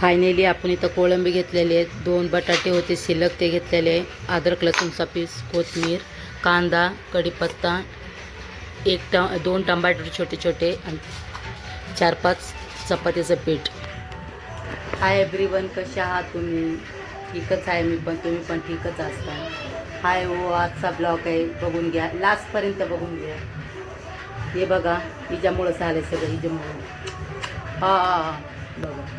Finally आपण इथं कोळंबी घेतलेले आहेत, 2 बटाटे होते शिल्लक ते घेतलेले, अद्रक लसूणचा पीस, कोथिंबीर, कांदा, कढीपत्ता, 2 टमाटर छोटे छोटे आणि 4-5 चपातीचं पीठ. हाय एव्हरीवन, कसे आहात तुम्ही? ठीकच आहे मी पण, तुम्ही पण ठीकच असता. हाय हो, आजचा ब्लॉग आहे, बघून घ्या, लास्टपर्यंत बघून घ्या. हे बघा, हिच्यामुळं झालं सगळं, हिच्यामुळं. हां बघा.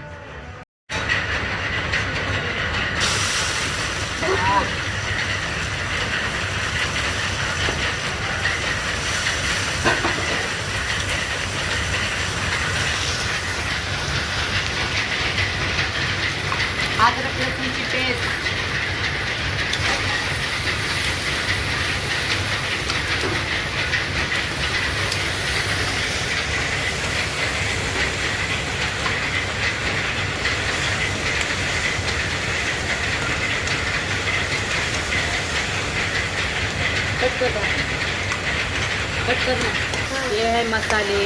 अद्रक लसूणची पेस्ट, कट कर ना. हे आहे मसाले,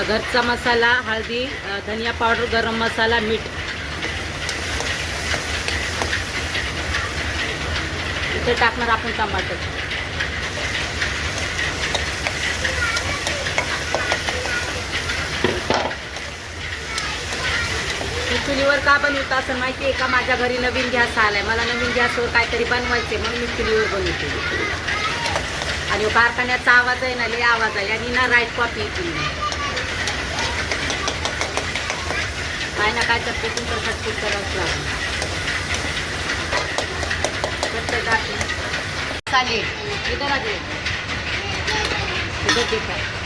घरचा मसाला, हळदी, धनिया पावडर, गरम मसाला, मीठ. इथे टाकणार आपण टमाटर. मी चुलीवर का बनवतो असं माहिती आहे का? माझ्या घरी नवीन गॅस आलाय, मला नवीन गॅसवर काहीतरी बनवायचे म्हणून मी चुलीवर बनवते. आणि कारखान्याचा आवाज आहे ना, लय आवाज आहे, आणि ना राईट कॉपी येते. काय ना काय तर तुमचं खटपट करावंच लागेल. चालेल, इथं लागेल, इथं ठीक आहे.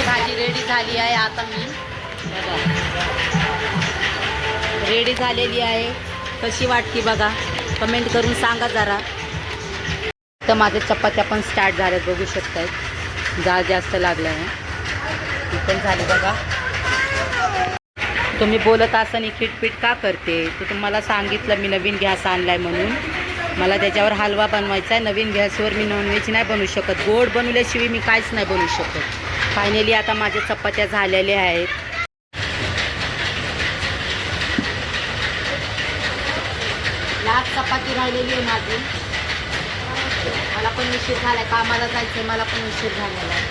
भाजी रेडी झाली आहे. आता मी रेडी झालेली आहे. कशी वाटते बघा, कमेंट करून सांगा जरा. तर माझ्या चपात्या पण स्टार्ट झाल्यात, बघू शकताय. जाळ जास्त लागलं आहे, ती पण झाली बघा. तुम्ही बोलत असताना खिटपीट का करते? तर तुम्हाला सांगितलं मी नवीन गॅस आणलाय म्हणून. मला त्याच्यावर हलवा बनवायचा आहे. नवीन गॅसवर मी नॉनव्हेज नाही बनवू शकत, गोड बनवल्याशिवाय मी काहीच नाही बनवू शकत. फायनली आता माझ्या चपात्या झालेल्या आहेत. लास्ट चपाती राहिलेली आहे माझी. मला पण उशीर झाला आहे, कामाला जायचं आहे, मला पण उशीर झालेला आहे.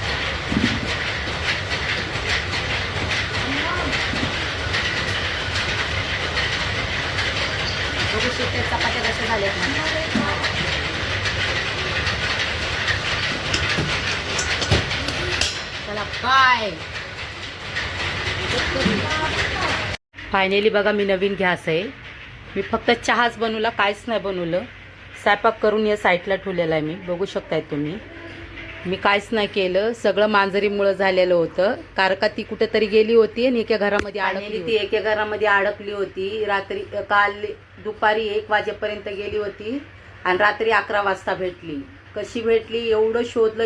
बघू शकते चपात्या कशा झाल्यात ना. चला बाय. फायनली बघा, मी नवीन गॅस आहे. मी फक्त चहाच बनवला, काहीच नाही बनवलं. स्वयंपाक करून या साईडला ठेवलेला आहे मी, बघू शकताय तुम्ही. मी काहीच नाही केलं, सगळं मांजरीमुळं झालेलं होतं. कारण का ती कुठेतरी गेली होती आणि एका घरामध्ये अडकली. ती एका घरामध्ये अडकली होती. रात्री काल दुपारी 1 वाजेपर्यंत गेली होती आणि रात्री 11 वाजता भेटली. कशी भेटली? एवढं शोधलं,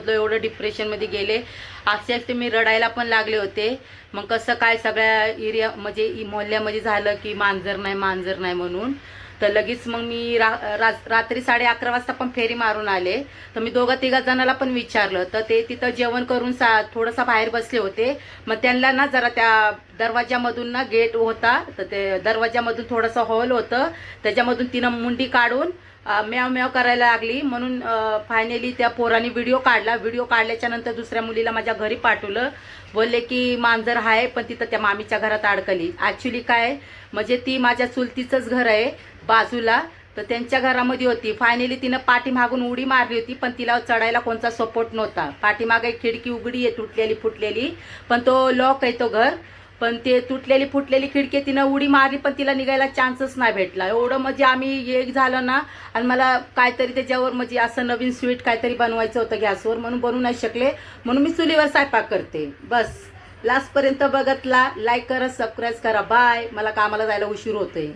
एवढं डिप्रेशनमध्ये गेले. अक्षरशः मी रडायला पण लागले होते. मग कसं काय सगळ्या एरिया म्हणजे मोहल्ल्यामध्ये झालं की मांजर नाही म्हणून. तर लगेच मग मी रात्री 11:30 वाजता पण फेरी मारून आले. तर मी 2-3 जणाला पण विचारलं, तर ते तिथं जेवण करून थोडंसं बाहेर बसले होते. मग त्यांना ना जरा त्या दरवाजामधून ना गेट होता, तर ते दरवाजामधून थोडंसं हॉल होतं, त्याच्यामधून तिनं मुंडी काढून म्याव म्याव करायला लागली. म्हणून फायनली त्या पोराने व्हिडिओ काढला. व्हिडिओ काढल्याच्या नंतर दुसऱ्या मुलीला माझ्या घरी पाठवलं. बोलले की मांजर आहे, पण तिथं त्या मामीच्या घरात अडकली. ॲक्च्युली काय म्हणजे ती माझ्या चुलतीचंच घर आहे बाजूला, तर त्यांच्या घरामध्ये होती. फायनली तिनं पाठीमागून उडी मारली होती, पण तिला चढायला कोणता सपोर्ट नव्हता. पाठीमागे एक खिडकी उघडी आहे, तुटलेली फुटलेली, पण तो लॉक आहे तो घर. पण ते तुटलेली फुटलेली खिडकी तिनं उडी मारली, पण तिला निघायला चान्सच नाही भेटला. एवढं म्हणजे आम्ही एक झालं ना. आणि मला काहीतरी त्याच्यावर म्हणजे असं नवीन स्वीट काहीतरी बनवायचं होतं गॅसवर, म्हणून बनवू नाही शकले. म्हणून मी चुलीवर स्वयंपाक करते. बस लास्टपर्यंत बघतला, लाईक करा, सबस्क्राईब करा. बाय. मला कामाला जायला उशीर होतोय.